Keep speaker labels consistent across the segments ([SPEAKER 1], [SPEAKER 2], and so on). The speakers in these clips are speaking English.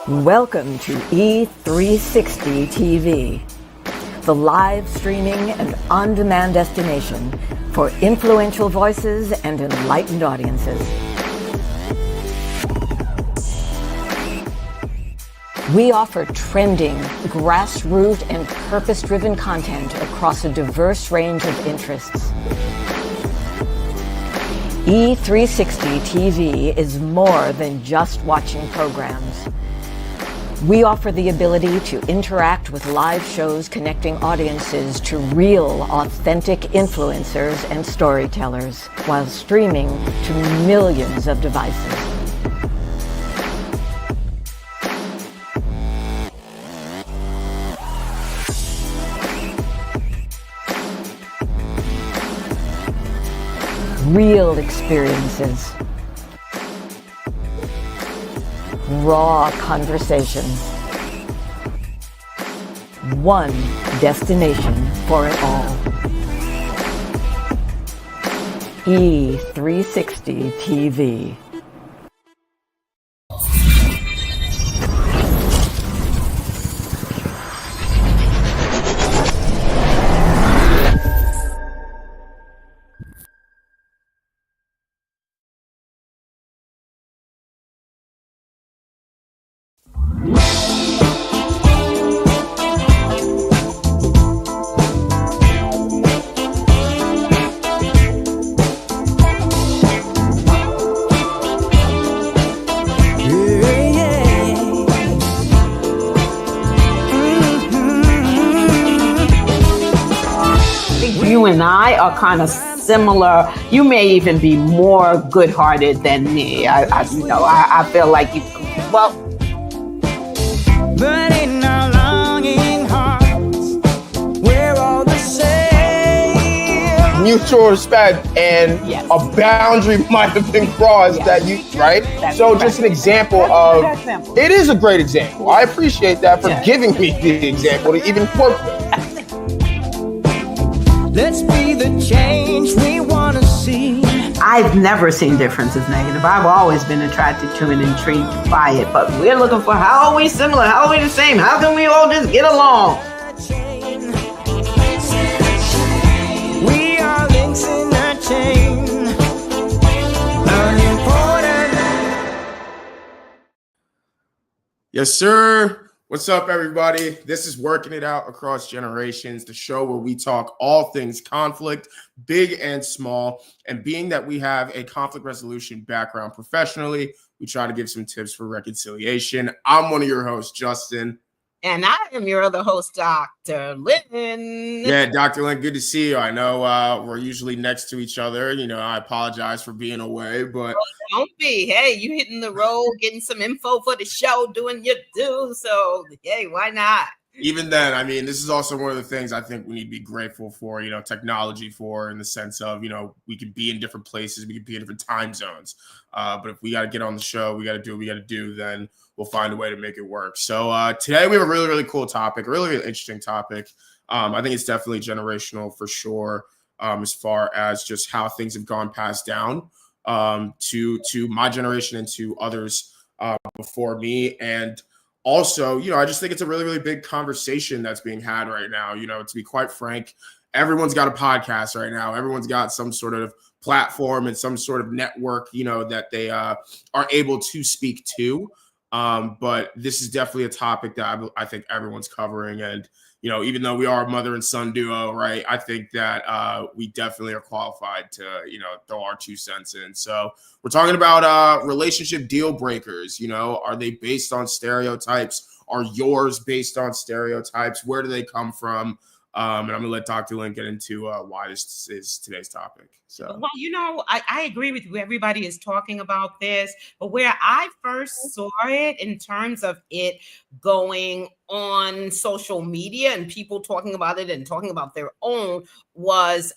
[SPEAKER 1] Welcome to E360 TV, the live streaming and on-demand destination for influential voices and enlightened audiences. We offer trending, grassroots, and purpose-driven content across a diverse range of interests. E360 TV is more than just watching programs. We offer the ability to interact with live shows connecting audiences to real, authentic influencers and storytellers while streaming to millions of devices. Real experiences. Raw conversations. One destination for it all. E360 TV.
[SPEAKER 2] You and I are kind of similar. You may even be more good-hearted than me. I feel like you. Well,
[SPEAKER 3] but in our longing hearts, we're all the same.
[SPEAKER 4] Mutual respect and
[SPEAKER 2] yes.
[SPEAKER 4] A boundary might have been crossed that you, right?
[SPEAKER 2] That's
[SPEAKER 4] so
[SPEAKER 2] correct.
[SPEAKER 4] just an example it is a great example. I appreciate that for giving me the example to even work with.
[SPEAKER 3] Let's be the change we want to see.
[SPEAKER 2] I've never seen differences negative. I've always been attracted to and intrigued by it. But we're looking for how are we similar? How are we the same? How can we all just get along?
[SPEAKER 3] We are links in a chain. Unimportant.
[SPEAKER 4] Yes, sir. What's up, everybody? This is Working It Out Across Generations, the show where we talk all things conflict, big and small. And being that we have a conflict resolution background professionally, we try to give some tips for reconciliation. I'm one of your hosts, Justin.
[SPEAKER 2] And I am your other host, Dr. Lynn.
[SPEAKER 4] Yeah, Dr. Lynn, good to see you. I know we're usually next to each other. I apologize for being away, but...
[SPEAKER 2] Don't be. Hey, you hitting the road, getting some info for the show, doing your due. So, hey, why not?
[SPEAKER 4] Even then, I mean, this is also one of the things I think we need to be grateful for, technology for, in the sense of, we could be in different places, we could be in different time zones. But if we got to get on the show, we got to do what we got to do, then we'll find a way to make it work. So today we have a really, really cool topic, a really, really interesting topic. I think it's definitely generational for sure, as far as just how things have gone passed down to my generation and to others before me. And also, I just think it's a really, really big conversation that's being had right now. To be quite frank, everyone's got a podcast right now. Everyone's got some sort of platform and some sort of network, that they are able to speak to. But this is definitely a topic that I think everyone's covering. And, even though we are a mother and son duo, right, I think that we definitely are qualified to, throw our 2 cents in. So we're talking about relationship deal breakers. Are they based on stereotypes? Are yours based on stereotypes? Where do they come from? And I'm going to let Dr. Lynn get into why this is today's topic. So,
[SPEAKER 5] Well, I agree with you. Everybody is talking about this, but where I first saw it in terms of it going on social media and people talking about it and talking about their own was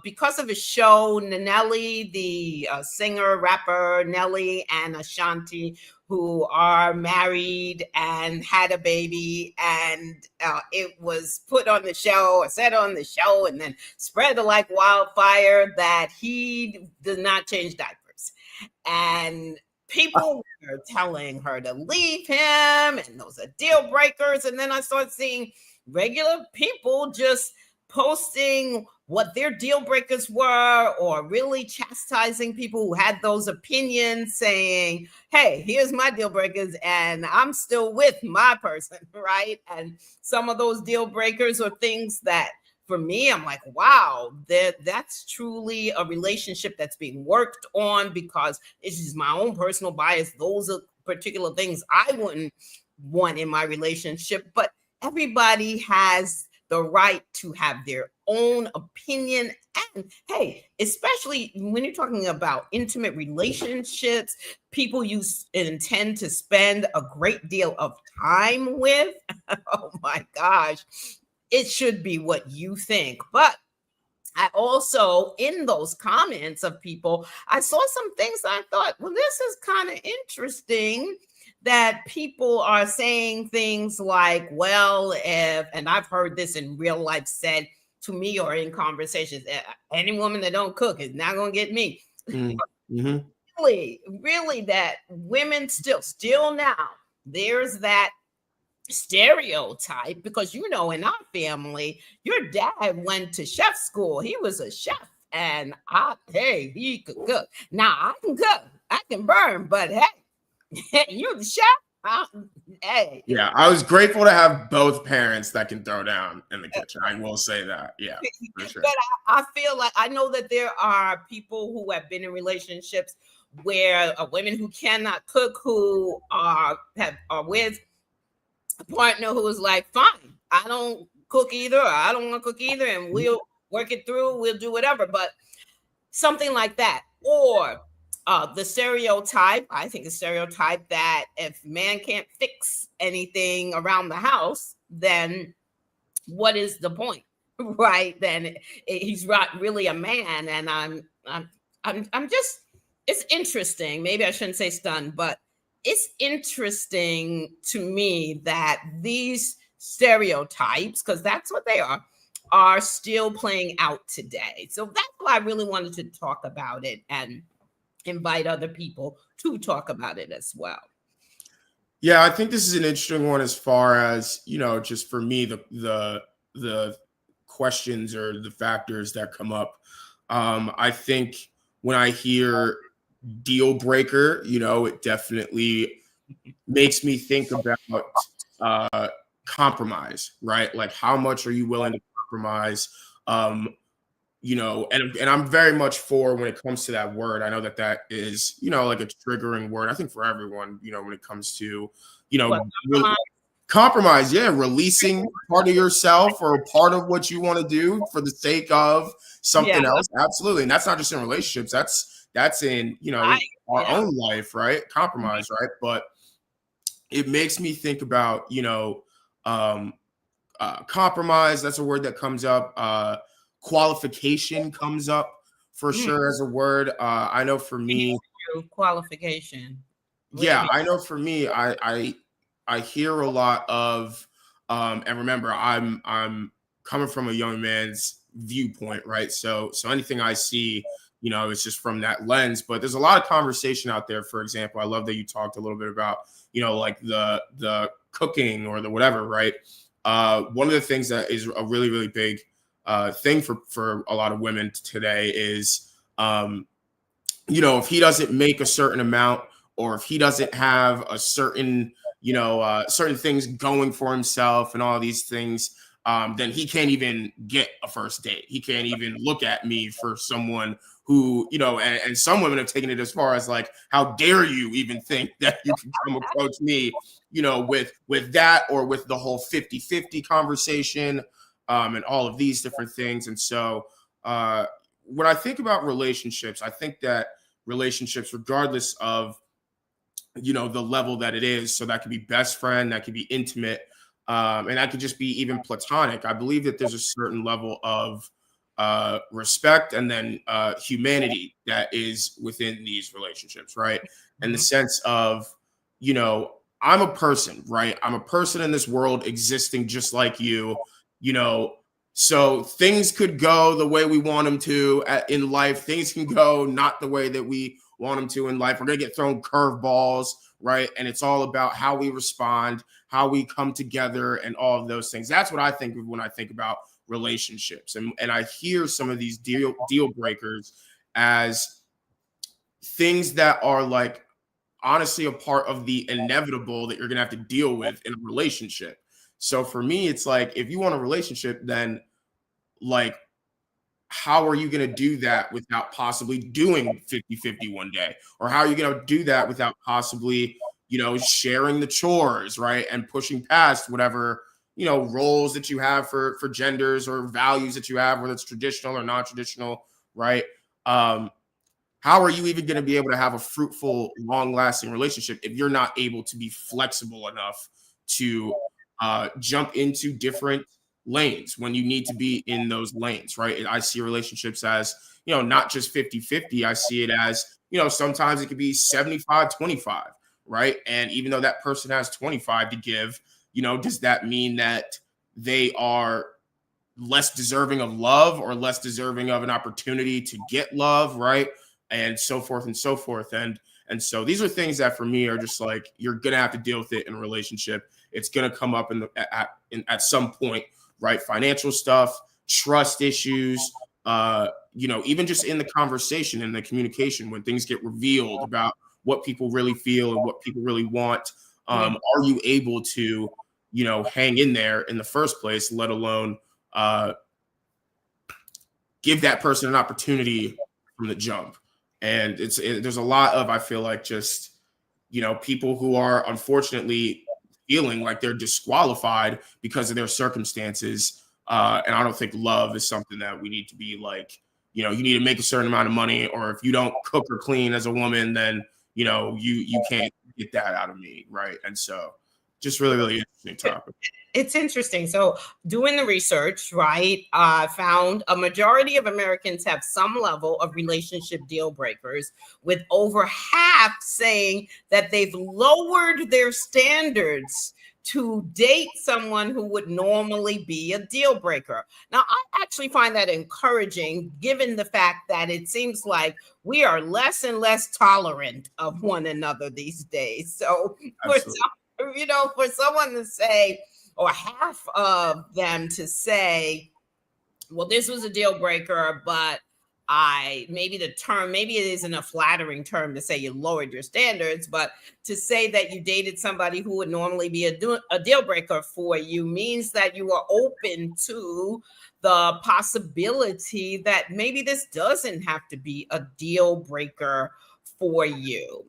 [SPEAKER 5] because of a show, Nelly, the singer, rapper Nelly and Ashanti, who are married and had a baby, and it was put on the show or said on the show and then spread like wildfire that he did not change diapers. And people were telling her to leave him, and those are deal breakers. And then I started seeing regular people just posting what their deal breakers were, or really chastising people who had those opinions, saying, hey, here's my deal breakers and I'm still with my person, right? And some of those deal breakers are things that, for me, I'm like, wow, that's truly a relationship that's being worked on, because it's just my own personal bias. Those are particular things I wouldn't want in my relationship, but everybody has the right to have their own opinion. And hey, especially when you're talking about intimate relationships, people you intend to spend a great deal of time with, oh my gosh, it should be what you think. But I also, in those comments of people, I saw some things that I thought, well, this is kind of interesting, that people are saying things like, well, if, and I've heard this in real life said to me or in conversations, any woman that don't cook is not going to get me.
[SPEAKER 4] Mm-hmm.
[SPEAKER 5] Really, that women still now, there's that stereotype, because in our family, your dad went to chef school. He was a chef, and he could cook. Now I can cook, I can burn, but hey, you the chef. Hey.
[SPEAKER 4] Yeah, I was grateful to have both parents that can throw down in the kitchen. I will say that. Yeah, for sure.
[SPEAKER 5] But I feel like, I know that there are people who have been in relationships where women who cannot cook, who are with a partner who is like, fine, I don't cook either, or I don't want to cook either, and we'll work it through, we'll do whatever. But something like that. Or the stereotype, I think the stereotype that if man can't fix anything around the house, then what is the point, right? Then he's not really a man. And I'm just, it's interesting. Maybe I shouldn't say stunned, but it's interesting to me that these stereotypes, because that's what they are still playing out today. So that's why I really wanted to talk about it and invite other people to talk about it as well.
[SPEAKER 4] Yeah, I think this is an interesting one as far as, just for me, the questions or the factors that come up. I think when I hear deal breaker, it definitely makes me think about compromise, right? Like, how much are you willing to compromise? And I'm very much for, when it comes to that word, I know that is, like a triggering word, I think, for everyone, when it comes to, compromise. Yeah. Releasing part of yourself or part of what you want to do for the sake of something else. Absolutely. And that's not just in relationships. That's in, our own life, right? Compromise. Right. But it makes me think about, compromise. That's a word that comes up. Qualification comes up for sure as a word. I know for me,
[SPEAKER 5] qualification.
[SPEAKER 4] Yeah, I know for me, I hear a lot of, and remember, I'm coming from a young man's viewpoint, right? So anything I see, it's just from that lens. But there's a lot of conversation out there. For example, I love that you talked a little bit about, like the cooking or the whatever, right? One of the things that is a really, really big thing for a lot of women today is, if he doesn't make a certain amount, or if he doesn't have a certain, certain things going for himself and all these things, then he can't even get a first date. He can't even look at me for someone who, and some women have taken it as far as like, how dare you even think that you can come approach me, with that, or with the whole 50-50 conversation, and all of these different things. And so when I think about relationships, I think that relationships, regardless of, the level that it is, so that could be best friend, that could be intimate, and that could just be even platonic. I believe that there's a certain level of respect and then humanity that is within these relationships, right? In the sense of, I'm a person, right? I'm a person in this world existing just like you, so things could go the way we want them to in life. Things can go not the way that we want them to in life. We're going to get thrown curveballs, right? And it's all about how we respond, how we come together, and all of those things. That's what I think of when I think about relationships. And I hear some of these deal breakers as things that are like honestly a part of the inevitable that you're going to have to deal with in a relationship. So for me, it's like, if you want a relationship, then like, how are you going to do that without possibly doing 50-50 one day? Or how are you going to do that without possibly, sharing the chores, right? And pushing past whatever, roles that you have for genders or values that you have, whether it's traditional or non-traditional, right? How are you even going to be able to have a fruitful, long-lasting relationship if you're not able to be flexible enough to jump into different lanes when you need to be in those lanes, right? I see relationships as, not just 50-50. I see it as, sometimes it could be 75-25, right? And even though that person has 25 to give, does that mean that they are less deserving of love or less deserving of an opportunity to get love, right? And so forth and so forth. And so these are things that for me are just like, you're going to have to deal with it in a relationship. It's going to come up at some point, right? Financial stuff, trust issues, even just in the conversation and the communication, when things get revealed about what people really feel and what people really want, are you able to, hang in there in the first place, let alone give that person an opportunity from the jump? And there's a lot of, I feel like, just, people who are unfortunately feeling like they're disqualified because of their circumstances. And I don't think love is something that we need to be like, you need to make a certain amount of money, or if you don't cook or clean as a woman, then, you can't get that out of me. Right. And so just really, really interesting topic.
[SPEAKER 5] It's interesting. So doing the research, right, found a majority of Americans have some level of relationship deal breakers, with over half saying that they've lowered their standards to date someone who would normally be a deal breaker. Now, I actually find that encouraging, given the fact that it seems like we are less and less tolerant of one another these days. So for someone to say, or half of them to say, well, this was a deal breaker, but maybe it isn't a flattering term to say you lowered your standards, but to say that you dated somebody who would normally be a deal breaker for you means that you are open to the possibility that maybe this doesn't have to be a deal breaker for you.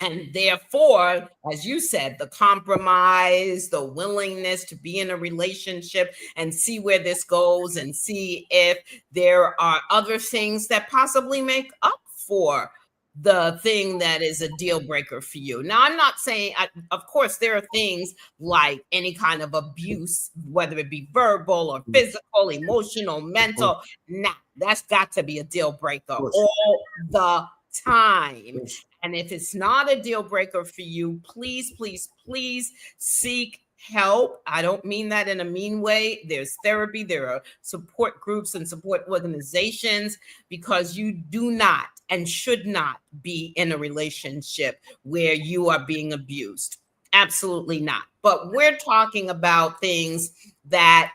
[SPEAKER 5] And therefore, as you said, the compromise, the willingness to be in a relationship and see where this goes, and see if there are other things that possibly make up for the thing that is a deal breaker for you. Now, I'm not saying, of course, there are things like any kind of abuse, whether it be verbal or physical, emotional, mental. Nah, that's got to be a deal breaker all the time. And if it's not a deal breaker for you, please, please, please seek help. I don't mean that in a mean way. There's therapy, there are support groups and support organizations, because you do not and should not be in a relationship where you are being abused. Absolutely not. But we're talking about things that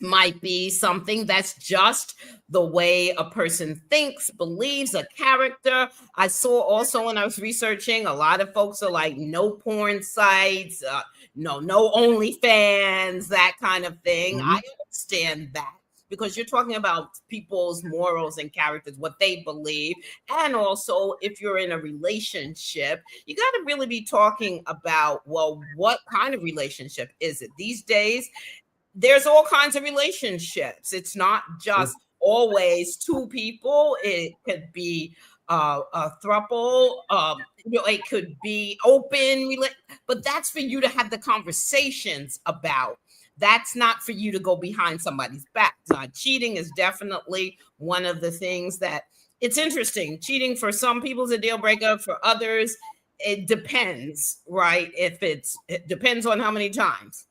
[SPEAKER 5] might be something that's just the way a person thinks, believes, a character. I saw also when I was researching, a lot of folks are like, no porn sites, no OnlyFans, that kind of thing. I understand that, because you're talking about people's morals and characters, what they believe. And also, if you're in a relationship, you got to really be talking about, well, what kind of relationship is it? These days, there's all kinds of relationships. It's not just always two people. It could be a throuple. It could be open, but that's for you to have the conversations about. That's not for you to go behind somebody's back. Cheating is definitely one of the things that, it's interesting. Cheating for some people is a deal breaker. For others, it depends, right? It depends on how many times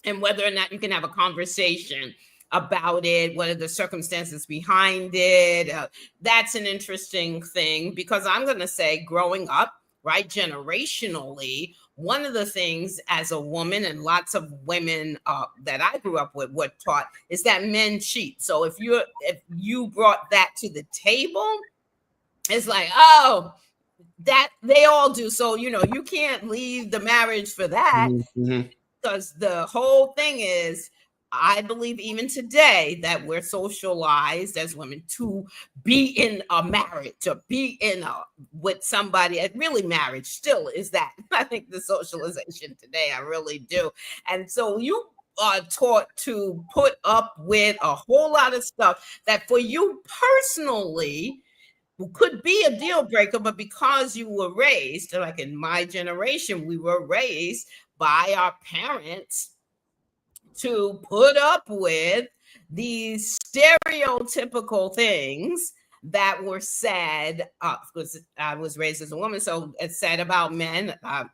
[SPEAKER 5] and whether or not you can have a conversation about it. What are the circumstances behind it? That's an interesting thing, because I'm going to say, growing up, right, generationally, one of the things as a woman, and lots of women that I grew up with were taught, is that men cheat. So if you brought that to the table, it's like, oh, that they all do. So, you can't leave the marriage for that, because the whole thing is, I believe even today that we're socialized as women to be in a marriage, to be with somebody. And really, marriage still is that. I think the socialization today, I really do. And so you are taught to put up with a whole lot of stuff that for you personally could be a deal breaker, but because you were raised, like in my generation, we were raised by our parents to put up with these stereotypical things that were said, because I was raised as a woman, so it's said about men. I'm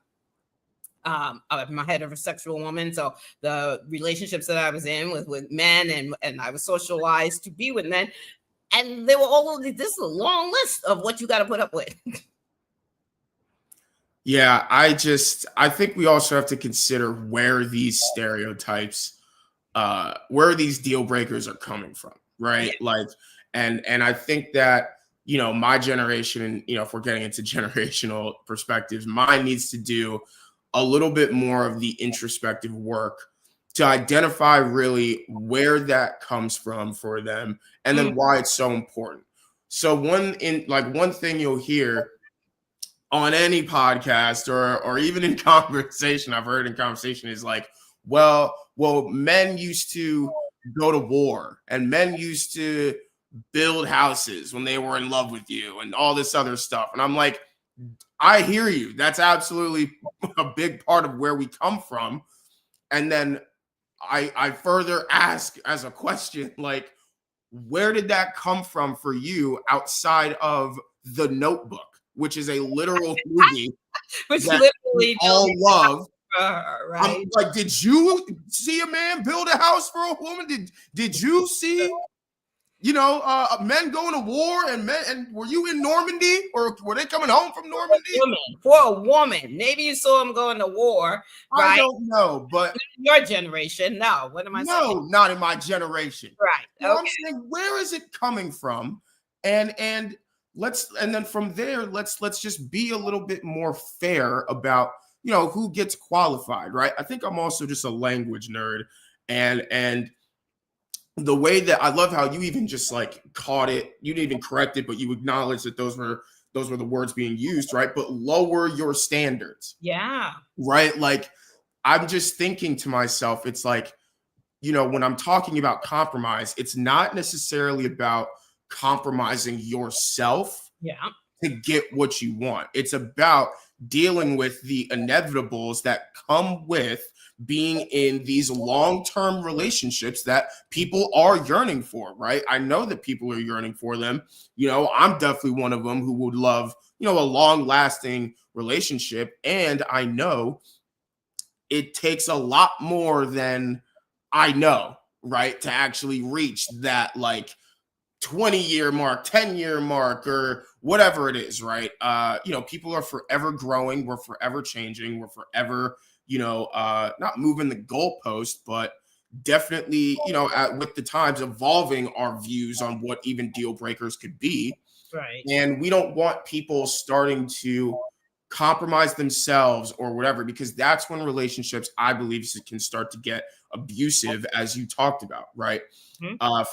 [SPEAKER 5] a heterosexual woman, so the relationships that I was in with men, and I was socialized to be with men, and they were all of this is a long list of what you got to put up with.
[SPEAKER 4] Yeah, I think we also have to consider where these stereotypes, where these deal breakers are coming from, right? Yeah. Like, and I think that, my generation, if we're getting into generational perspectives, mine needs to do a little bit more of the introspective work to identify really where that comes from for them, and then why it's so important. So one thing you'll hear on any podcast or even in conversation, I've heard in conversation, is like, well, men used to go to war, and men used to build houses when they were in love with you, and all this other stuff. And I'm like, I hear you. That's absolutely a big part of where we come from. And then I further ask as a question, like, where did that come from for you outside of The Notebook, which is a literal movie
[SPEAKER 5] which
[SPEAKER 4] that
[SPEAKER 5] literally
[SPEAKER 4] we all love?
[SPEAKER 5] Right?
[SPEAKER 4] I'm like, did you see a man build a house for a woman? Did you see, men going to war, and were you in Normandy, or were they coming home from Normandy?
[SPEAKER 5] For a woman, maybe you saw him going to war. Right?
[SPEAKER 4] I don't know, but
[SPEAKER 5] in your generation, no. What am I saying?
[SPEAKER 4] No, not in my generation.
[SPEAKER 5] Right.
[SPEAKER 4] Okay. I'm saying, where is it coming from? And then from there, let's just be a little bit more fair about, who gets qualified, right? I think I'm also just a language nerd, and the way that I love how you even just like caught it, you didn't even correct it, but you acknowledged that those were the words being used, right? But lower your standards.
[SPEAKER 5] Yeah.
[SPEAKER 4] Right? Like, I'm just thinking to myself, it's like, when I'm talking about compromise, it's not necessarily about compromising yourself to get what you want. It's about dealing with the inevitables that come with being in these long-term relationships that people are yearning for, right? I know that people are yearning for them. I'm definitely one of them who would love, a long-lasting relationship. And I know it takes a lot more than I know, right, to actually reach that, like, 20-year mark, 10-year mark, or whatever it is, right? People are forever growing. We're forever changing. We're forever, not moving the goalpost, but definitely, with the times, evolving our views on what even deal breakers could be.
[SPEAKER 5] Right.
[SPEAKER 4] And we don't want people starting to compromise themselves or whatever, because that's when relationships, I believe, can start to get abusive, as you talked about, right?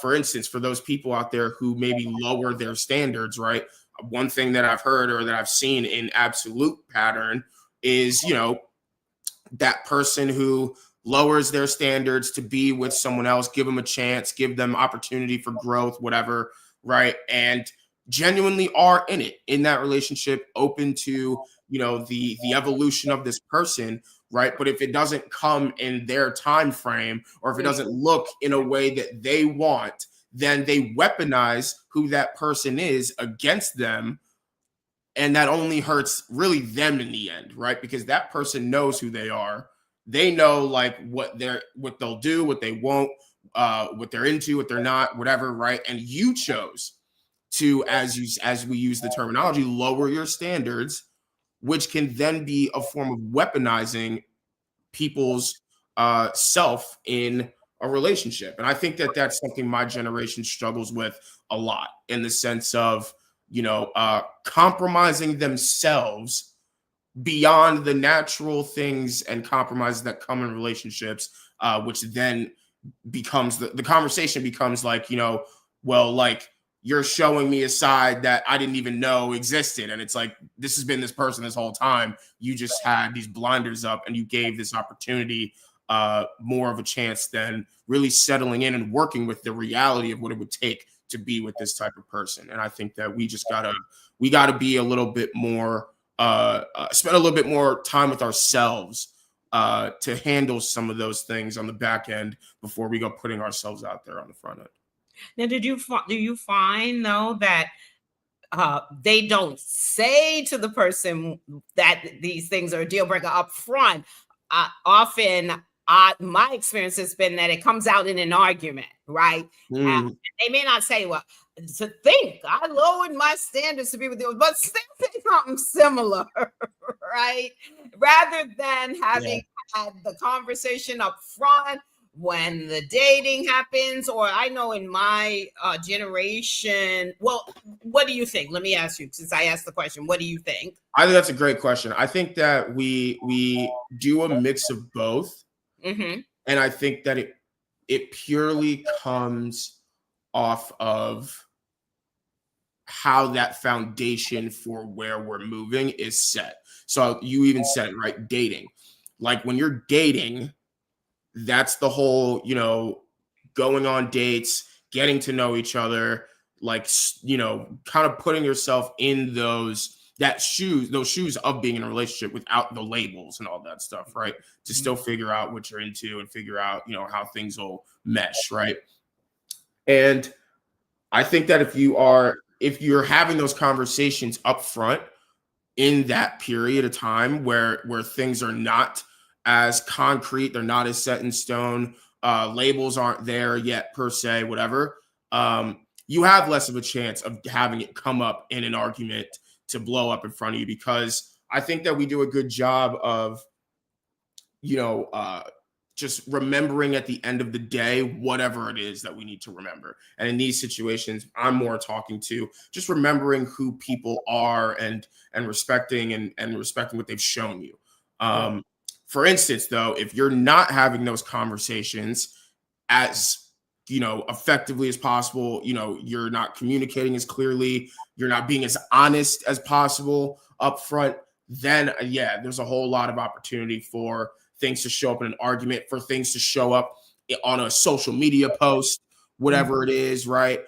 [SPEAKER 4] For instance, for those people out there who maybe lower their standards, right? One thing that I've heard or that I've seen in absolute pattern is, that person who lowers their standards to be with someone else, give them a chance, give them opportunity for growth, whatever, right? And genuinely are in that relationship, open to, the evolution of this person, right? But if it doesn't come in their time frame, or if it doesn't look in a way that they want, then they weaponize who that person is against them. And that only hurts really them in the end, right? Because that person knows who they are. They know like what they'll do, what they won't, what they're into, what they're not, whatever, right? And you chose to, as we use the terminology, lower your standards, which can then be a form of weaponizing people's self in a relationship. And I think that that's something my generation struggles with a lot, in the sense of, compromising themselves beyond the natural things and compromises that come in relationships, which then becomes the conversation becomes like, well, like, you're showing me a side that I didn't even know existed. And it's like, this has been this person this whole time. You just had these blinders up and you gave this opportunity more of a chance than really settling in and working with the reality of what it would take to be with this type of person. And I think that we gotta be a little bit more, spend a little bit more time with ourselves to handle some of those things on the back end before we go putting ourselves out there on the front end.
[SPEAKER 5] Now, do you find though that they don't say to the person that these things are a deal breaker up front? Often, my experience has been that it comes out in an argument, right? They may not say, well, to think I lowered my standards to be with you, but still say something similar, right? Rather than having had the conversation up front when the dating happens. Or I know in my generation, well, what do you think? Let me ask you, since I asked the question, what do you think?
[SPEAKER 4] I think that's a great question. I think that we do a mix of both.
[SPEAKER 5] Mm-hmm.
[SPEAKER 4] And I think that it purely comes off of how that foundation for where we're moving is set. So you even said it, right? Dating. Like, when you're dating, that's the whole, going on dates, getting to know each other, like, kind of putting yourself in those shoes of being in a relationship without the labels and all that stuff, right? To still figure out what you're into and figure out, how things will mesh, right? And I think that if you're having those conversations up front in that period of time where things are not as concrete, they're not as set in stone, labels aren't there yet per se, whatever, you have less of a chance of having it come up in an argument to blow up in front of you, because I think that we do a good job of, just remembering at the end of the day, whatever it is that we need to remember. And in these situations, I'm more talking to just remembering who people are and respecting and respecting what they've shown you. For instance, though, if you're not having those conversations as, effectively as possible, you're not communicating as clearly, you're not being as honest as possible up front, then there's a whole lot of opportunity for things to show up in an argument, for things to show up on a social media post, whatever it is, right?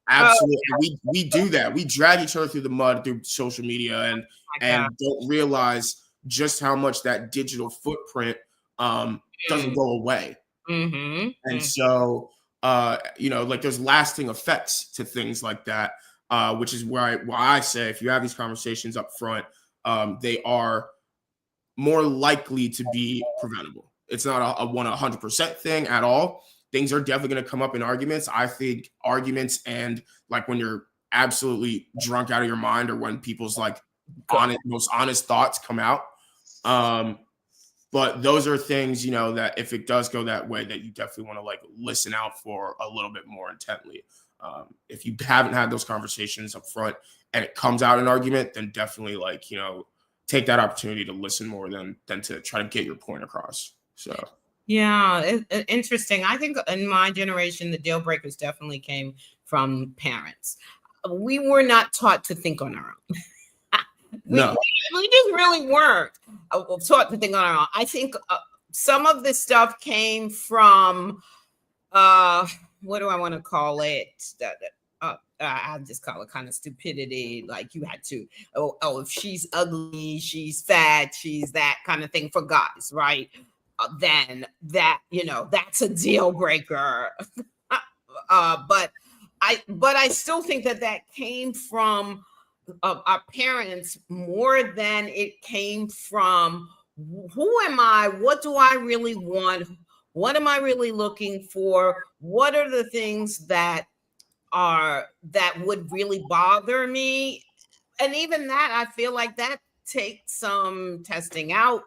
[SPEAKER 4] Absolutely. We do that. We drag each other through the mud through social media and don't realize just how much that digital footprint doesn't go away.
[SPEAKER 5] Mm-hmm.
[SPEAKER 4] And so, like, there's lasting effects to things like that, which is why I say if you have these conversations up front, they are more likely to be preventable. It's not a 100% thing at all. Things are definitely going to come up in arguments. I think arguments and, like, when you're absolutely drunk out of your mind, or when people's like most honest thoughts come out. But those are things, that if it does go that way, that you definitely want to, like, listen out for a little bit more intently. If you haven't had those conversations up front and it comes out in an argument, then definitely, like, take that opportunity to listen more than to try to get your point across. So.
[SPEAKER 5] Yeah, interesting. I think in my generation, the deal breakers definitely came from parents. We were not taught to think on our own. We just really weren't taught to think on our own. I think some of this stuff came from, what do I want to call it? I'll just call it kind of stupidity. Like, you had to, if she's ugly, she's fat, she's that kind of thing for guys, right? Then that, that's a deal breaker. But I still think that came from our parents more than it came from who am I? What do I really want? What am I really looking for? What are the things that would really bother me? And even that, I feel like that takes some testing out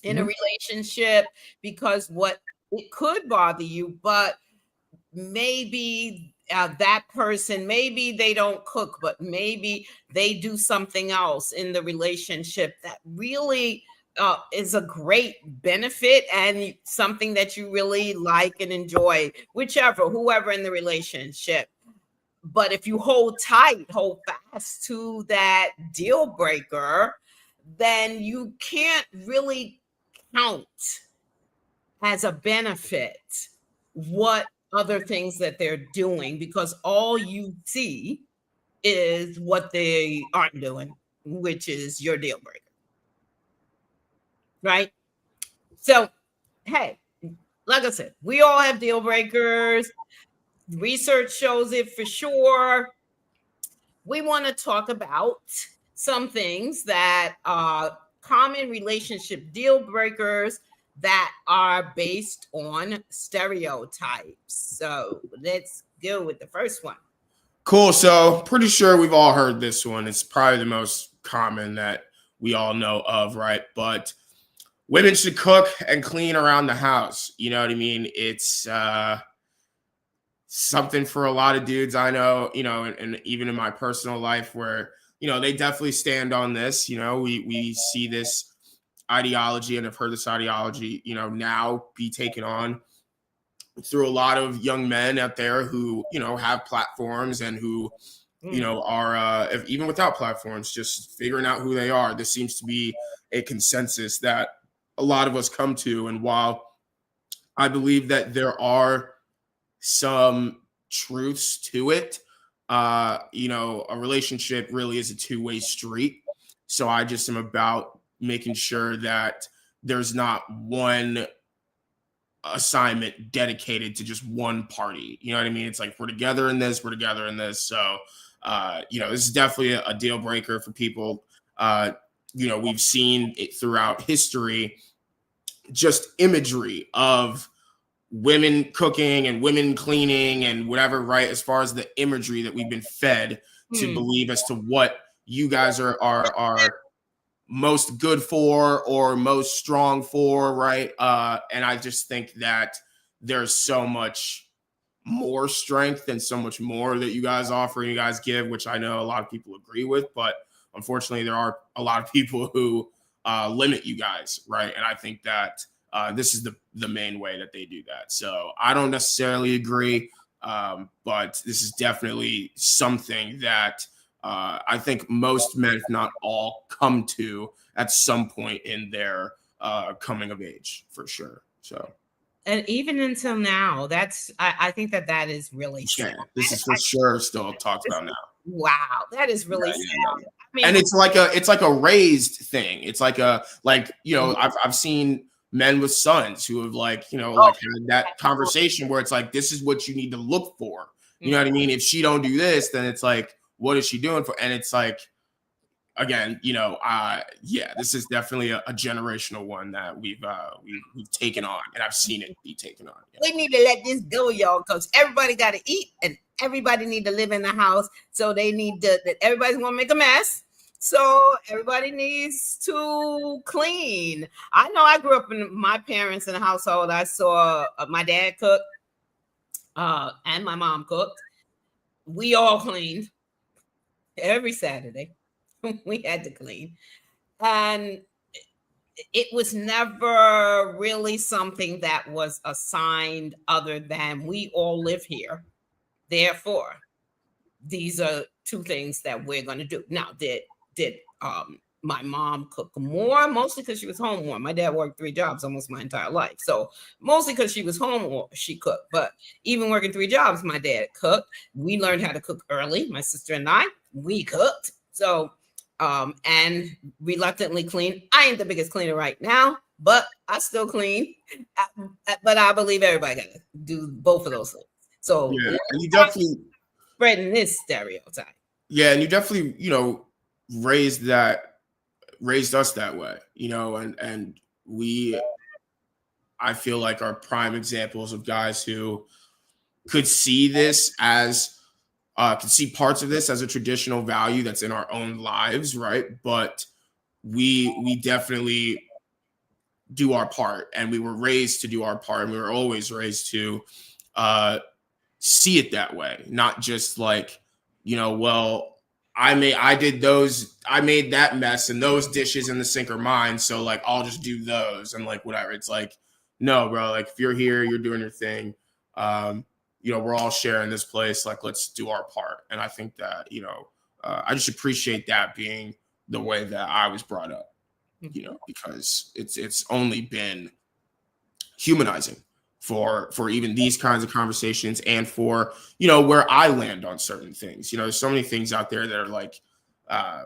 [SPEAKER 5] in a relationship, because what it could bother you, but maybe that person, maybe they don't cook, but maybe they do something else in the relationship that really is a great benefit and something that you really like and enjoy, whoever in the relationship. But if you hold fast to that deal breaker, then you can't really count as a benefit what other things that they're doing, because all you see is what they aren't doing, which is your deal breaker. Right? So, hey, like I said, we all have deal breakers. Research shows it for sure. We want to talk about some things that are common relationship deal breakers that are based on stereotypes. So let's go with the first one.
[SPEAKER 4] Cool. So pretty sure we've all heard this one. It's probably the most common that we all know of, right? But women should cook and clean around the house. You know what I mean? It's something for a lot of dudes I know, and even in my personal life where, they definitely stand on this. We see this ideology and have heard this ideology, now be taken on through a lot of young men out there who, have platforms and who, are even without platforms, just figuring out who they are. This seems to be a consensus that a lot of us come to. And while I believe that there are some truths to it, a relationship really is a two-way street. So I just am about making sure that there's not one assignment dedicated to just one party. You know what I mean? It's like, we're together in this. So, this is definitely a deal breaker for people. We've seen it throughout history, just imagery of women cooking and women cleaning and whatever, right? As far as the imagery that we've been fed to believe as to what you guys are most good for or most strong for, right? And I just think that there's so much more strength and so much more that you guys offer and you guys give, which I know a lot of people agree with, but unfortunately there are a lot of people who limit you guys, right? And I think that this is the main way that they do that. So I don't necessarily agree, but this is definitely something that I think most men, if not all, come to at some point in their coming of age, for sure. So,
[SPEAKER 5] and even until now, I think that is really
[SPEAKER 4] sad. This is for sure still talked about now.
[SPEAKER 5] Wow, that is really sad.
[SPEAKER 4] Yeah. I mean, and it's like a raised thing. It's I've seen men with sons who have had that conversation where it's like, this is what you need to look for. You know what I mean? If she don't do this, then it's like, what is she doing for? And it's like, again, this is definitely a generational one that we've taken on, and I've seen it be taken on.
[SPEAKER 5] Yeah. We need to let this go, y'all, because everybody got to eat and everybody need to live in the house. So everybody's going to make a mess. So everybody needs to clean. I know I grew up in my parents in a household. I saw my dad cook and my mom cooked. We all cleaned every Saturday. We had to clean. And it was never really something that was assigned other than we all live here. Therefore, these are two things that we're going to do. Now, did my mom cook more? Mostly because she was home more. My dad worked 3 jobs almost my entire life. So mostly because she was home more, she cooked. But even working 3 jobs, my dad cooked. We learned how to cook early. My sister and I, we cooked. So, and reluctantly clean. I ain't the biggest cleaner right now, but I still clean. But I believe everybody got to do both of those things. So
[SPEAKER 4] yeah, and you definitely
[SPEAKER 5] spreading this stereotype.
[SPEAKER 4] Yeah, and you definitely, raised us that way, and we, I feel like are prime examples of guys who could see this as could see parts of this as a traditional value that's in our own lives, right? But we definitely do our part, and we were raised to do our part, and we were always raised to see it that way, not just like, well, I made that mess, and those dishes in the sink are mine, so like I'll just do those and like whatever. It's like, no, bro, like if you're here, you're doing your thing. We're all sharing this place. Like, let's do our part. And I think that, I just appreciate that being the way that I was brought up, because it's only been humanizing for even these kinds of conversations, and for, where I land on certain things. There's so many things out there that are like,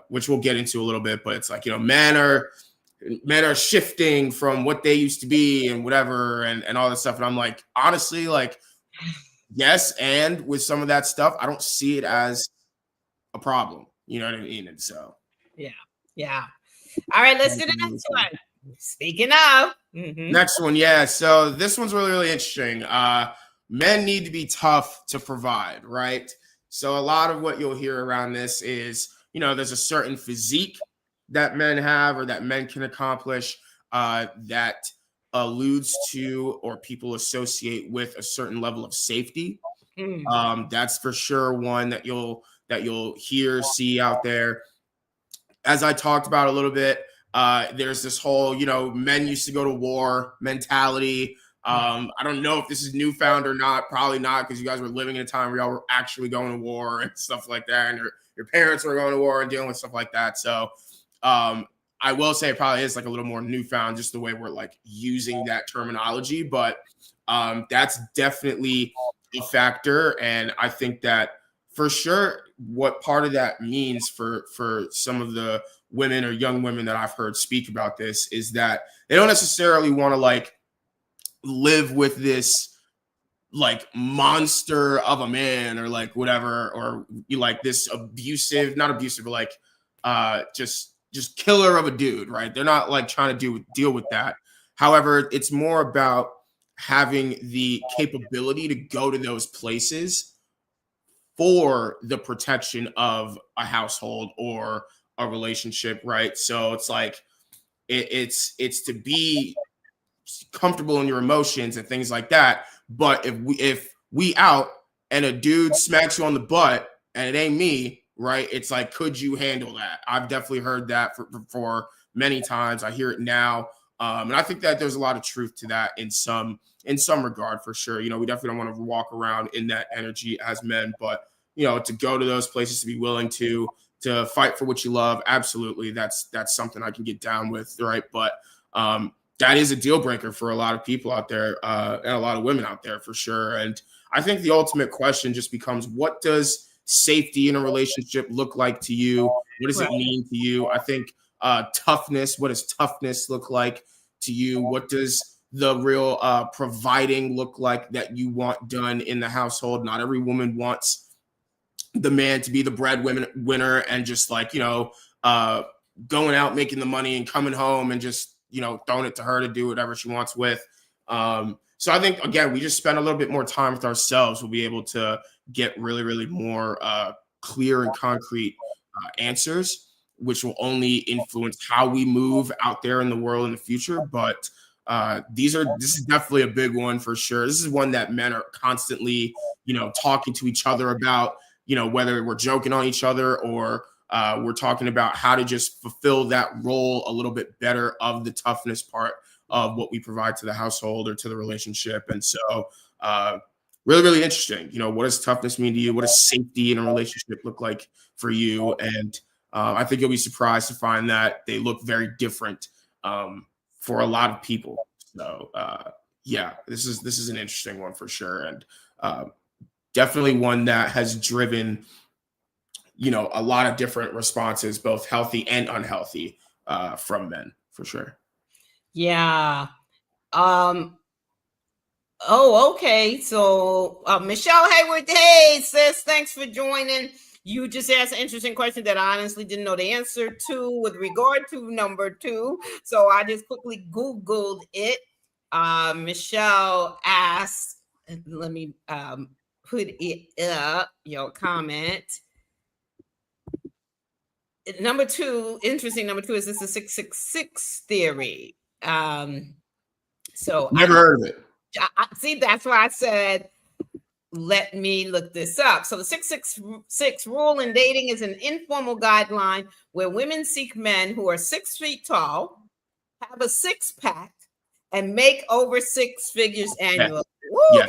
[SPEAKER 4] which we'll get into a little bit, but it's like, men are shifting from what they used to be and whatever, and all this stuff. And I'm like, honestly, like, yes, and with some of that stuff, I don't see it as a problem. You know what I mean? And so,
[SPEAKER 5] yeah. All right, let's do the next one. Speaking of,
[SPEAKER 4] next one, yeah. So this one's really, really interesting. Men need to be tough to provide, right? So a lot of what you'll hear around this is, there's a certain physique that men have or that men can accomplish that alludes to or people associate with a certain level of safety. That's for sure one that you'll hear, see out there. As I talked about a little bit, there's this whole, men used to go to war mentality. I don't know if this is newfound or not. Probably not, because you guys were living in a time where y'all were actually going to war and stuff like that, and your parents were going to war and dealing with stuff like that. So I will say it probably is like a little more newfound, just the way we're like using that terminology, but that's definitely a factor. And I think that for sure, what part of that means for some of the women or young women that I've heard speak about this is that they don't necessarily want to like live with this like monster of a man or like whatever, or like this not abusive, but like just killer of a dude, right? They're not like trying to deal with that. However, it's more about having the capability to go to those places for the protection of a household or a relationship, right? So it's like it's to be comfortable in your emotions and things like that. But if we out and a dude smacks you on the butt and it ain't me, right? It's like, could you handle that? I've definitely heard that for many times. I hear it now. And I think that there's a lot of truth to that in some regard, for sure. We definitely don't want to walk around in that energy as men, but to go to those places, to be willing to fight for what you love. Absolutely. That's something I can get down with. Right. But that is a deal breaker for a lot of people out there, and a lot of women out there, for sure. And I think the ultimate question just becomes, what does safety in a relationship look like to you? What does it mean to you? I think toughness, what does toughness look like to you? What does the real providing look like that you want done in the household? Not every woman wants the man to be the breadwinner and just like, going out making the money and coming home and just, throwing it to her to do whatever she wants with. So I think, again, we just spend a little bit more time with ourselves. We'll be able to get really, really more clear and concrete answers, which will only influence how we move out there in the world in the future. But this is definitely a big one for sure. This is one that men are constantly, talking to each other about, whether we're joking on each other or we're talking about how to just fulfill that role a little bit better of the toughness part of what we provide to the household or to the relationship. And so really, really interesting. What does toughness mean to you? What does safety in a relationship look like for you? And I think you'll be surprised to find that they look very different for a lot of people. So this is an interesting one for sure. And definitely one that has driven, a lot of different responses, both healthy and unhealthy, from men, for sure.
[SPEAKER 5] Yeah. Okay. So Michelle Hayward, hey sis, thanks for joining. You just asked an interesting question that I honestly didn't know the answer to with regard to number 2. So I just quickly Googled it. Michelle asked, let me put it up, your comment. Number two, interesting. Number two is this a 666 theory? So
[SPEAKER 4] Never heard of it.
[SPEAKER 5] See, that's why I said, let me look this up. So the 666 rule in dating is an informal guideline where women seek men who are 6 feet tall, have a six-pack, and make over six figures annually. Woo,
[SPEAKER 4] Yeah.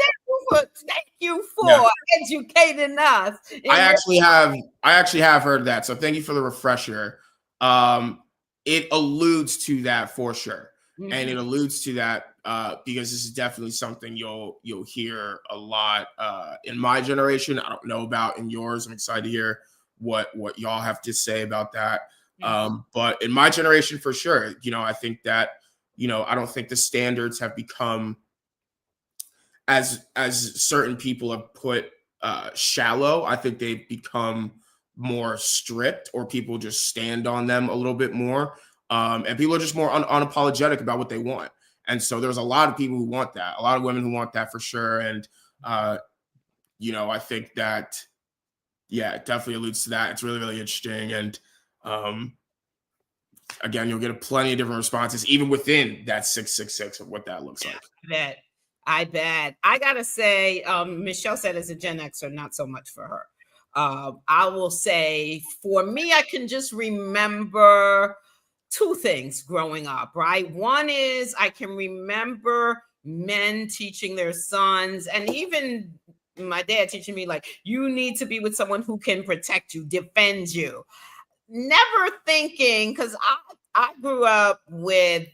[SPEAKER 5] Thank you for educating us.
[SPEAKER 4] I actually have heard of that. So thank you for the refresher. It alludes to that for sure.
[SPEAKER 5] Mm-hmm.
[SPEAKER 4] And it alludes to that because this is definitely something you'll hear a lot in my generation. I don't know about in yours. I'm excited to hear what y'all have to say about that. Mm-hmm. But in my generation, for sure, I think that, I don't think the standards have become as certain people have put shallow. I think they've become more strict, or people just stand on them a little bit more. And people are just more unapologetic about what they want. And so there's a lot of people who want that, a lot of women who want that for sure. And, I think that, it definitely alludes to that. It's really, really interesting. And again, you'll get plenty of different responses, even within that 666 of what that looks like.
[SPEAKER 5] I bet. I got to say, Michelle said as a Gen Xer, not so much for her. I will say for me, I can just remember two things growing up, right? One is I can remember men teaching their sons, and even my dad teaching me, like, you need to be with someone who can protect you, defend you. Never thinking, because I grew up with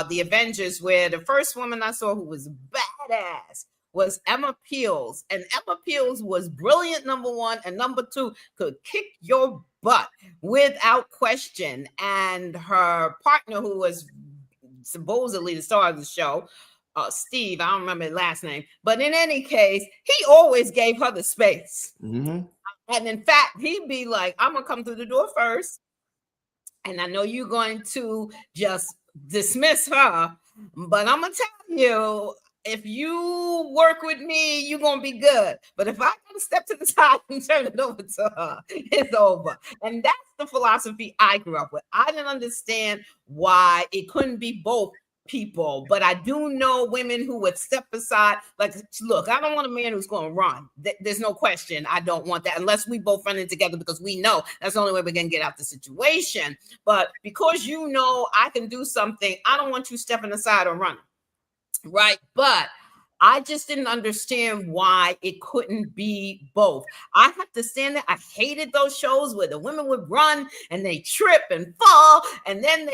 [SPEAKER 5] the Avengers, where the first woman I saw who was badass was Emma Peels. And Emma Peels was brilliant, number one, and number two, could kick your butt without question. And her partner, who was supposedly the star of the show, Steve, I don't remember his last name, but in any case, he always gave her the space.
[SPEAKER 4] Mm-hmm.
[SPEAKER 5] And in fact, he'd be like, I'm gonna come through the door first, and I know you're going to just dismiss her, but I'm gonna tell you, if you work with me, you're gonna be good. But if I gotta step to the side and turn it over to her, it's over. And that's the philosophy I grew up with. I didn't understand why it couldn't be both people, but I do know women who would step aside, like, look, I don't want a man who's going to run. There's no question. I don't want that, unless we both run in together, because we know that's the only way we're going to get out the situation. But because I can do something, I don't want you stepping aside or running, right? But I just didn't understand why it couldn't be both. I have to stand there. I hated those shows where the women would run and they trip and fall, and then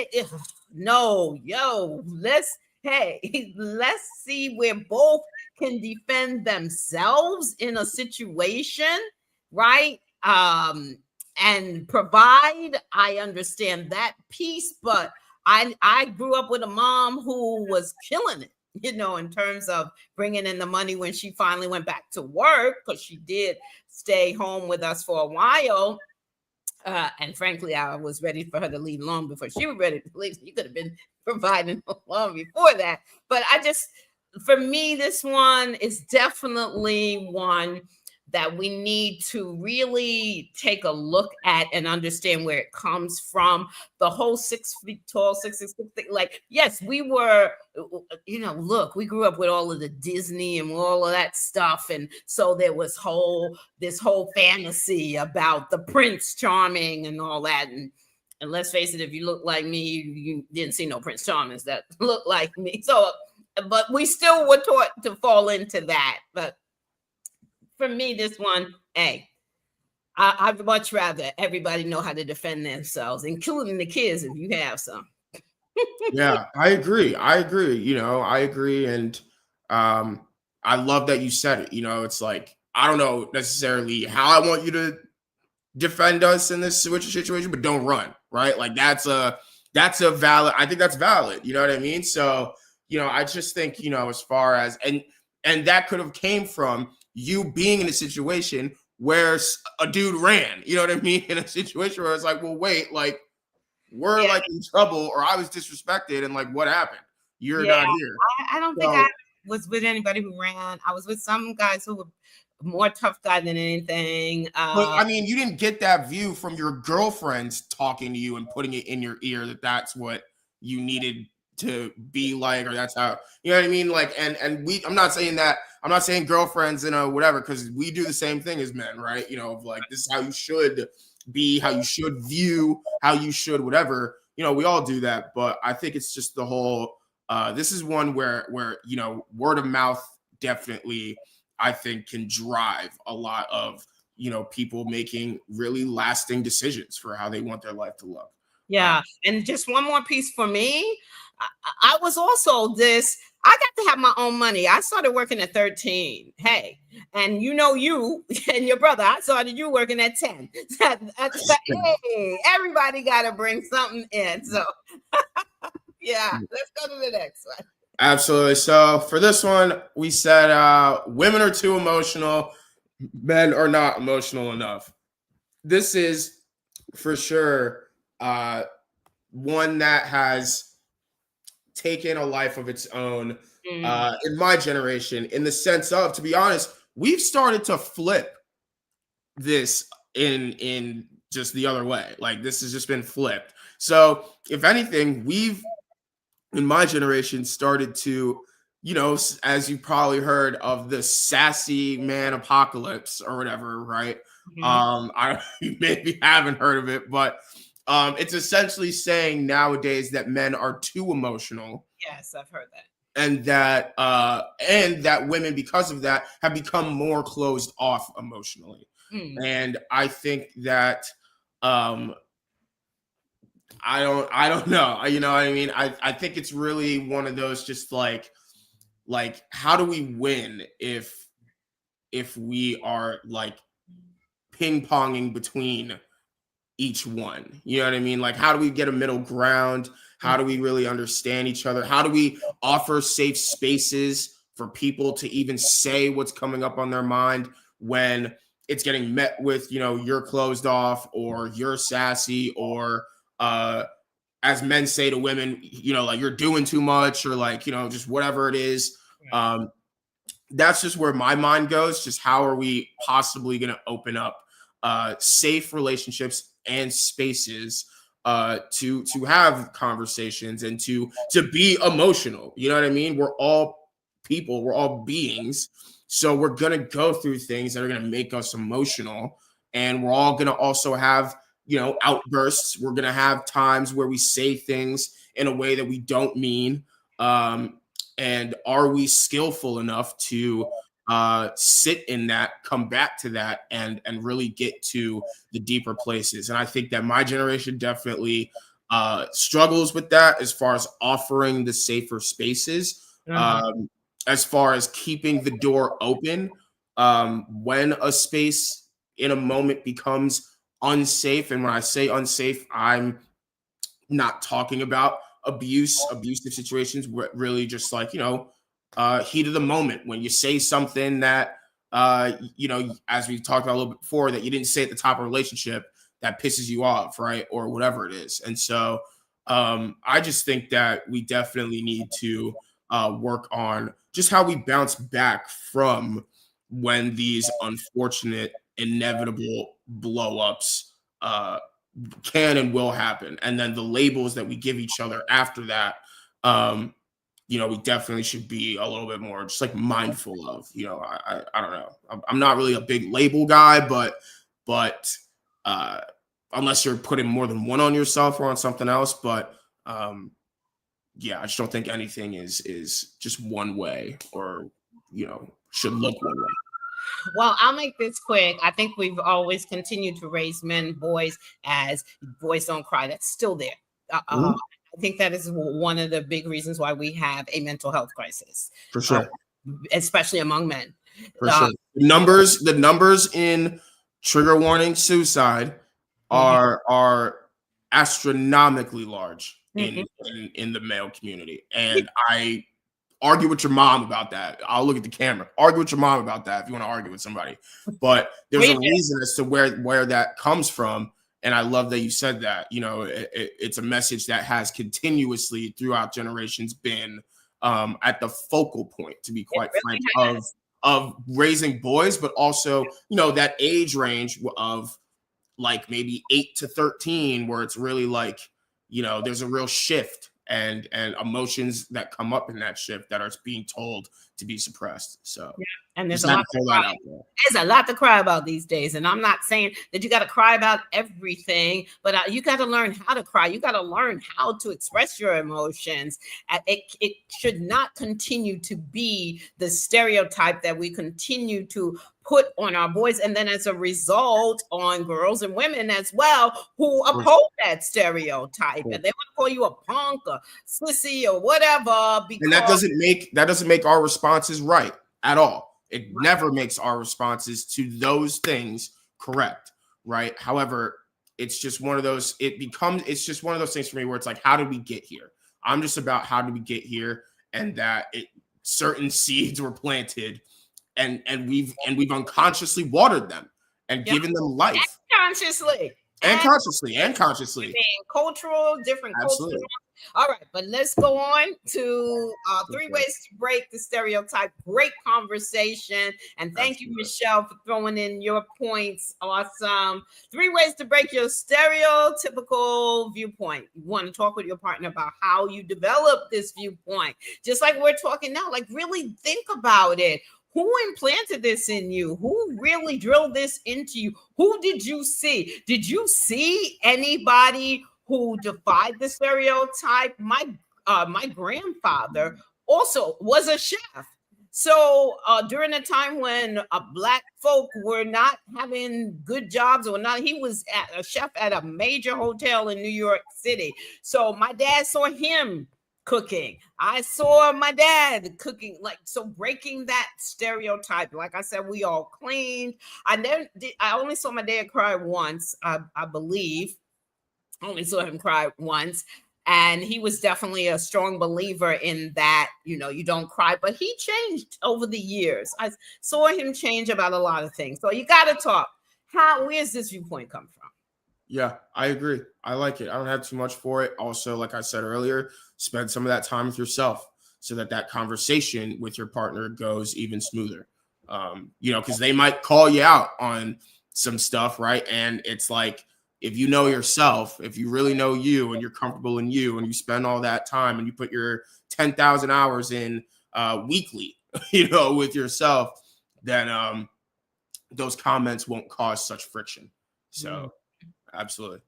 [SPEAKER 5] let's see where both can defend themselves in a situation, right? And provide. I understand that piece, but I grew up with a mom who was killing it, in terms of bringing in the money when she finally went back to work, because she did stay home with us for a while. And frankly, I was ready for her to leave long before she was ready to leave. You could have been providing long before that. But for me, this one is definitely one that we need to really take a look at and understand where it comes from. The whole 6 feet tall, 6'6" thing. Like, yes, we were, look, we grew up with all of the Disney and all of that stuff. And so there was this whole fantasy about the Prince Charming and all that. And let's face it, if you look like me, you didn't see no Prince Charmings that look like me. So, but we still were taught to fall into that. But for me, this one, I'd much rather everybody know how to defend themselves, including the kids, if you have some.
[SPEAKER 4] Yeah, I agree. I agree. And I love that you said it. It's like, I don't know necessarily how I want you to defend us in this situation, but don't run, right? Like, that's a valid, I think that's valid. You know what I mean? So, I just think, as far as, and that could have came from you being in a situation where a dude ran, you know what I mean? In a situation where it's like, well, wait, like, we're like in trouble, or I was disrespected, and like, what happened? You're
[SPEAKER 5] Yeah,
[SPEAKER 4] not here.
[SPEAKER 5] I don't think I was with anybody who ran. I was with some guys who were more tough guy than anything.
[SPEAKER 4] But I mean, you didn't get that view from your girlfriends talking to you and putting it in your ear that that's what you needed to be like, or that's how, you know what I mean? Like, and we, I'm not saying girlfriends, whatever, because we do the same thing as men, right? Like, this is how you should be, how you should view, how you should whatever. We all do that, but I think it's just the whole. This is one where word of mouth definitely, I think, can drive a lot of people making really lasting decisions for how they want their life to look.
[SPEAKER 5] Yeah, and just one more piece for me. I was also this. I got to have my own money. I started working at 13. Hey, and you and your brother, I started you working at 10. Hey, everybody got to bring something in. So, yeah, let's go to the next one.
[SPEAKER 4] Absolutely. So for this one, we said women are too emotional, men are not emotional enough. This is for sure one that has taken a life of its own in my generation, in the sense of, to be honest, we've started to flip this in just the other way. Like, this has just been flipped. So if anything, we've, in my generation, started to, as you probably heard of the sassy man apocalypse or whatever, right? You maybe haven't heard of it, but it's essentially saying nowadays that men are too emotional.
[SPEAKER 5] Yes, I've heard that.
[SPEAKER 4] And that women, because of that, have become more closed off emotionally. And I think that I don't know. You know what I mean? I think it's really one of those, just like how do we win if we are like ping-ponging between each one? You know what I mean? Like, how do we get a middle ground? How do we really understand each other? How do we offer safe spaces for people to even say what's coming up on their mind when it's getting met with, you're closed off, or you're sassy, or as men say to women, like, you're doing too much, or like, just whatever it is. That's just where my mind goes. Just how are we possibly going to open up safe relationships and spaces to have conversations and to be emotional? You know what I mean? We're all people, we're all beings. So we're going to go through things that are going to make us emotional. And we're all going to also have, outbursts. We're going to have times where we say things in a way that we don't mean. And are we skillful enough to sit in that, come back to that, and really get to the deeper places? And I think that my generation definitely struggles with that, as far as offering the safer spaces, as far as keeping the door open when a space in a moment becomes unsafe. And when I say unsafe, I'm not talking about abusive situations, but really just like, heat of the moment, when you say something that, as we talked about a little bit before, that you didn't say at the top of a relationship, that pisses you off, right? Or whatever it is. And so I just think that we definitely need to work on just how we bounce back from when these unfortunate, inevitable blow-ups can and will happen. And then the labels that we give each other after that, we definitely should be a little bit more just like mindful of. I don't know. I'm not really a big label guy, but unless you're putting more than one on yourself or on something else. But I just don't think anything is just one way, or should look one way.
[SPEAKER 5] Well, I'll make this quick. I think we've always continued to raise men, boys, as boys don't cry. That's still there. I think that is one of the big reasons why we have a mental health crisis.
[SPEAKER 4] For sure.
[SPEAKER 5] Especially among men.
[SPEAKER 4] For sure. The numbers in trigger warning suicide are astronomically large in the male community. And I argue with your mom about that. I'll look at the camera. Argue with your mom about that if you want to argue with somebody. But there's a reason as to where that comes from. And I love that you said that. It's a message that has continuously throughout generations been at the focal point, to be quite frank, of raising boys, but also, that age range of like maybe 8 to 13, where it's really like, there's a real shift and emotions that come up in that shift that are being told to be suppressed. So
[SPEAKER 5] and there's a lot to cry about these days. And I'm not saying that you got to cry about everything, but you got to learn how to cry. You got to learn how to express your emotions. It should not continue to be the stereotype that we continue to put on our boys, and then as a result on girls and women as well, who uphold that stereotype. And they want to call you a punk or sissy or whatever.
[SPEAKER 4] And that doesn't make our responses right at all. It never makes our responses to those things correct, right? However, it's just one of those things for me where it's like, how did we get here? I'm just about how did we get here, and that certain seeds were planted and we've unconsciously watered them and given them life. And consciously.
[SPEAKER 5] Being cultural, different cultural. All right, but let's go on to 3 ways to break the stereotype. Great conversation. And thank you, Michelle, for throwing in your points. Awesome. 3 ways to break your stereotypical viewpoint. You want to talk with your partner about how you develop this viewpoint. Just like we're talking now, like really think about it. Who implanted this in you? Who really drilled this into you? Who did you see? Did you see anybody who defied the stereotype? My grandfather also was a chef. So during a time when Black folk were not having good jobs or not, he was a chef at a major hotel in New York City. So my dad saw him cooking. I saw my dad cooking, so breaking that stereotype. Like I said, we all cleaned. I only saw my dad cry once, I believe. I only saw him cry once. And he was definitely a strong believer in that, you don't cry. But he changed over the years. I saw him change about a lot of things. So you got to talk. Where's this viewpoint come from?
[SPEAKER 4] Yeah, I agree. I like it. I don't have too much for it. Also, like I said earlier, spend some of that time with yourself so that conversation with your partner goes even smoother. Because they might call you out on some stuff, right? And it's like, if you know yourself, if you really know you and you're comfortable in you and you spend all that time and you put your 10,000 hours in weekly, with yourself, then those comments won't cause such friction. So absolutely.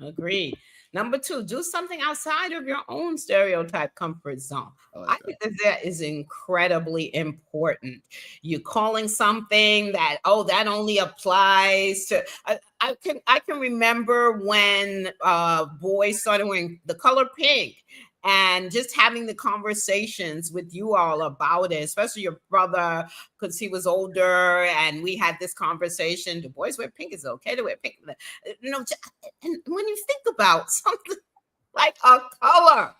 [SPEAKER 5] Agreed. Number 2, do something outside of your own stereotype comfort zone. I think that is incredibly important. You're calling something that only applies to. I can remember when boys started wearing the color pink. And just having the conversations with you all about it, especially your brother, because he was older, and we had this conversation. Do boys wear pink? Is it okay to wear pink? And when you think about something like a color,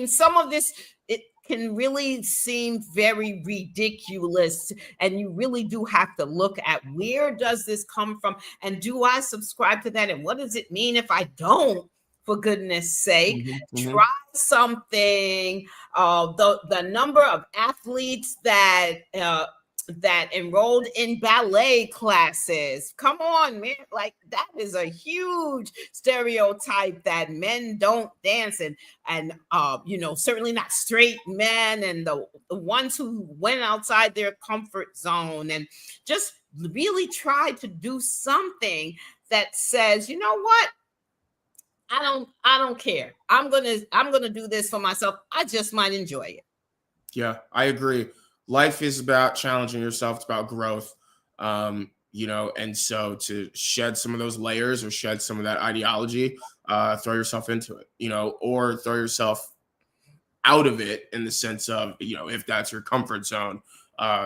[SPEAKER 5] some of this, it can really seem very ridiculous. And you really do have to look at, where does this come from? And do I subscribe to that? And what does it mean if I don't? For goodness sake, try something. The number of athletes that enrolled in ballet classes. Come on, man. Like, that is a huge stereotype that men don't dance, and certainly not straight men, and the ones who went outside their comfort zone, and just really try to do something that says, you know what? I don't care. I'm gonna do this for myself. I just might enjoy it.
[SPEAKER 4] Yeah, I agree. Life is about challenging yourself. It's about growth. And so to shed some of those layers or shed some of that ideology, throw yourself into it, or throw yourself out of it in the sense of, if that's your comfort zone,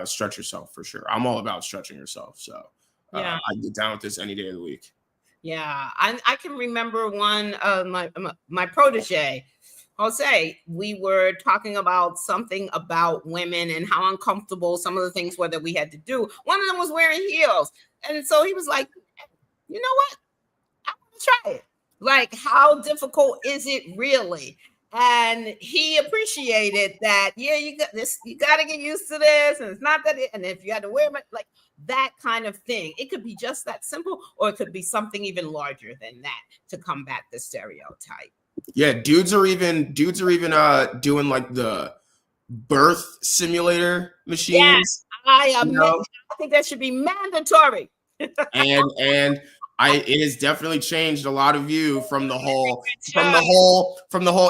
[SPEAKER 4] stretch yourself for sure. I'm all about stretching yourself. So I get down with this any day of the week.
[SPEAKER 5] Yeah, I can remember one of my protege, Jose. We were talking about something about women and how uncomfortable some of the things were that we had to do. One of them was wearing heels. And so he was like, you know what? I want to try it. Like, how difficult is it really? And he appreciated that. Yeah, you got this. You got to get used to this, and it's not that. And if you had to wear it, like that kind of thing, it could be just that simple, or it could be something even larger than that to combat the stereotype.
[SPEAKER 4] Yeah, dudes are even doing like the birth simulator machines.
[SPEAKER 5] I
[SPEAKER 4] You know?
[SPEAKER 5] I think that should be mandatory.
[SPEAKER 4] and it has definitely changed a lot of you from the whole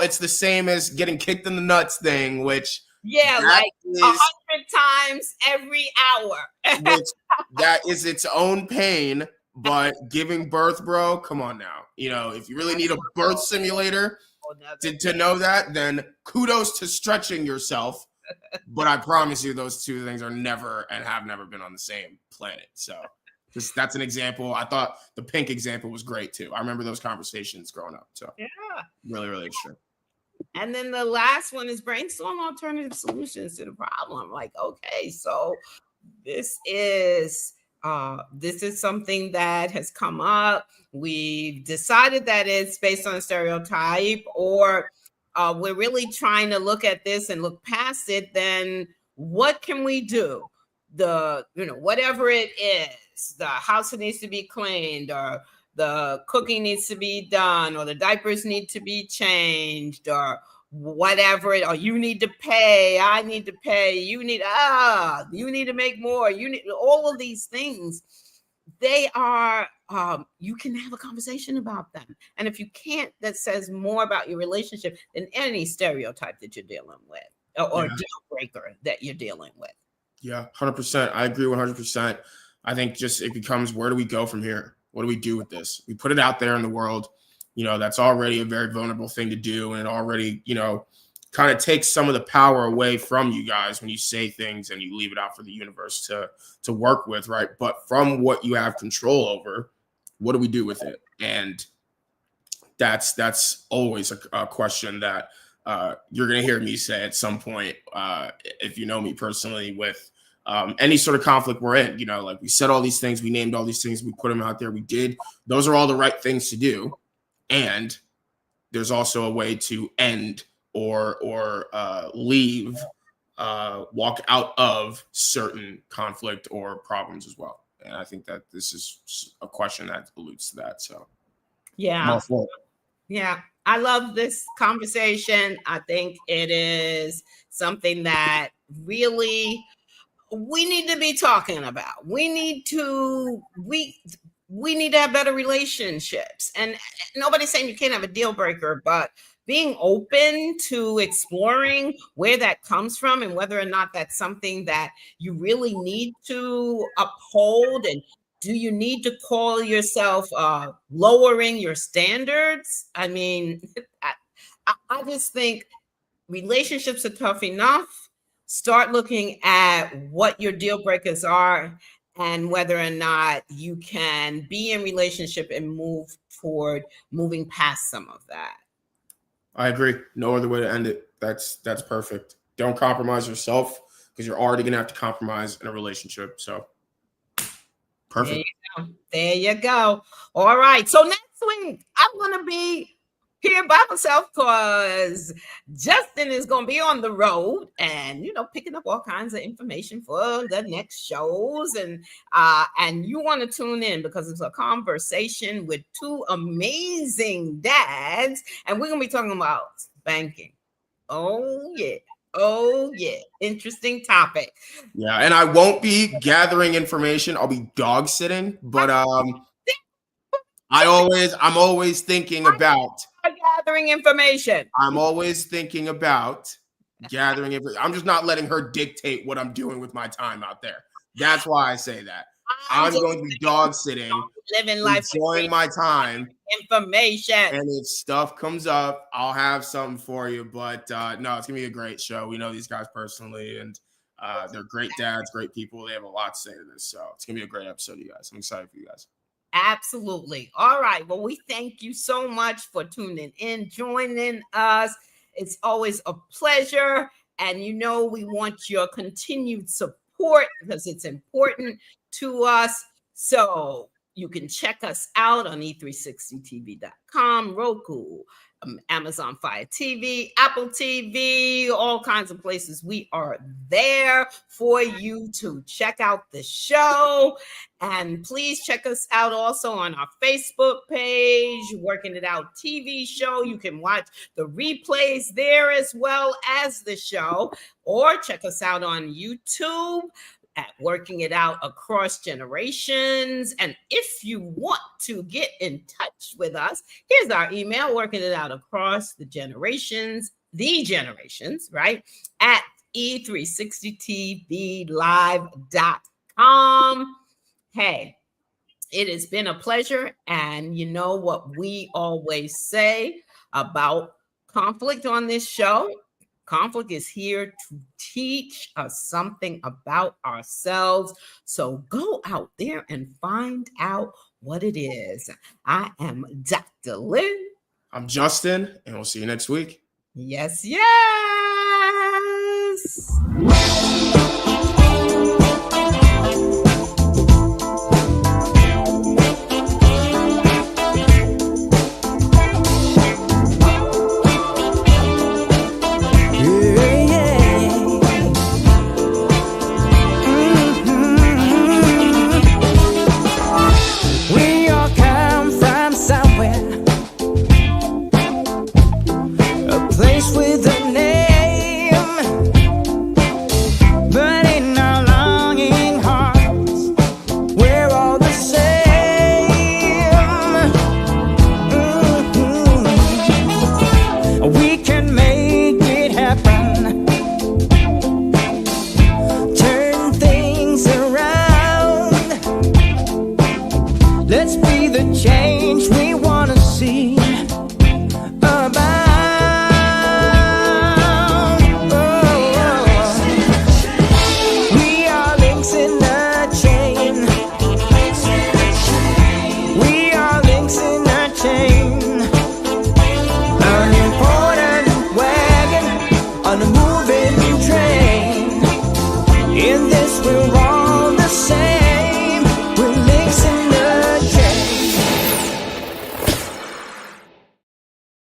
[SPEAKER 4] it's the same as getting kicked in the nuts thing, which
[SPEAKER 5] like 100 times every hour.
[SPEAKER 4] which that is its own pain. But giving birth, bro, come on now. You know, if you really need a birth simulator to know that, then kudos to stretching yourself. But I promise you, those two things are never and have never been on the same planet. So that's an example. I thought the pink example was great too. I remember those conversations growing up. So
[SPEAKER 5] yeah,
[SPEAKER 4] really, really interesting.
[SPEAKER 5] And then the last one is brainstorm alternative solutions to the problem. Like, okay, so this is something that has come up. We've decided that it's based on a stereotype, or we're really trying to look at this and look past it. Then what can we do? Whatever it is, the house needs to be cleaned, or the cooking needs to be done, or the diapers need to be changed, or whatever or you need to pay, I need to pay, you need to make more, you need all of these things. They are you can have a conversation about them. And if you can't, that says more about your relationship than any stereotype that you're dealing with, or deal breaker that you're dealing with.
[SPEAKER 4] Yeah, 100%. I agree 100%. I think just it becomes, where do we go from here? What do we do with this? We put it out there in the world. That's already a very vulnerable thing to do. And it already, kind of takes some of the power away from you guys when you say things and you leave it out for the universe to work with, right? But from what you have control over, what do we do with it? And that's always a question that you're going to hear me say at some point, if you know me personally, with any sort of conflict we're in. Like, we said all these things, we named all these things, we put them out there, we did. Those are all the right things to do. And there's also a way to end or leave, walk out of certain conflict or problems as well. And I think that this is a question that alludes to that. So
[SPEAKER 5] yeah, I love this conversation. I think it is something that really we need to be talking about. We need to have better relationships. And nobody's saying you can't have a deal breaker, but being open to exploring where that comes from and whether or not that's something that you really need to uphold. And do you need to call yourself lowering your standards? I mean, I just think relationships are tough enough. Start looking at what your deal breakers are and whether or not you can be in relationship and move toward moving past some of that.
[SPEAKER 4] I agree. No other way to end it. That's perfect. Don't compromise yourself, because you're already going to have to compromise in a relationship. So perfect.
[SPEAKER 5] There you go. All right. So next week, I'm going to be here by myself because Justin is going to be on the road and, picking up all kinds of information for the next shows. And you want to tune in because it's a conversation with two amazing dads. And we're going to be talking about spanking. Oh, yeah. Interesting topic.
[SPEAKER 4] Yeah. And I won't be gathering information. I'll be dog sitting. But I'm always thinking about
[SPEAKER 5] gathering information.
[SPEAKER 4] I'm always thinking about gathering information. I'm just not letting her dictate what I'm doing with my time out there. That's why I say that. I'm going to be dog sitting,
[SPEAKER 5] living life,
[SPEAKER 4] enjoying my time.
[SPEAKER 5] Information.
[SPEAKER 4] And if stuff comes up, I'll have something for you. But no, it's gonna be a great show. We know these guys personally, and they're great dads, great people. They have a lot to say to this, so it's gonna be a great episode, you guys. I'm excited for you guys.
[SPEAKER 5] Absolutely. All right. Well, we thank you so much for tuning in, joining us. It's always a pleasure. And we want your continued support because it's important to us. So You can check us out on e360tv.com, Roku, Amazon Fire TV, Apple TV, all kinds of places. We are there for you to check out the show. And please check us out also on our Facebook page, Working It Out TV show. You can watch the replays there as well as the show, or check us out on YouTube at Working It Out Across Generations. And if you want to get in touch with us, here's our email, Working It Out Across the generations, right, at e360tvlive.com. Hey, it has been a pleasure. And you know what we always say about conflict on this show? Conflict is here to teach us something about ourselves. So go out there and find out what it is. I am Dr. Lynn.
[SPEAKER 4] I'm Justin, and we'll see you next week.
[SPEAKER 5] Yes, yes.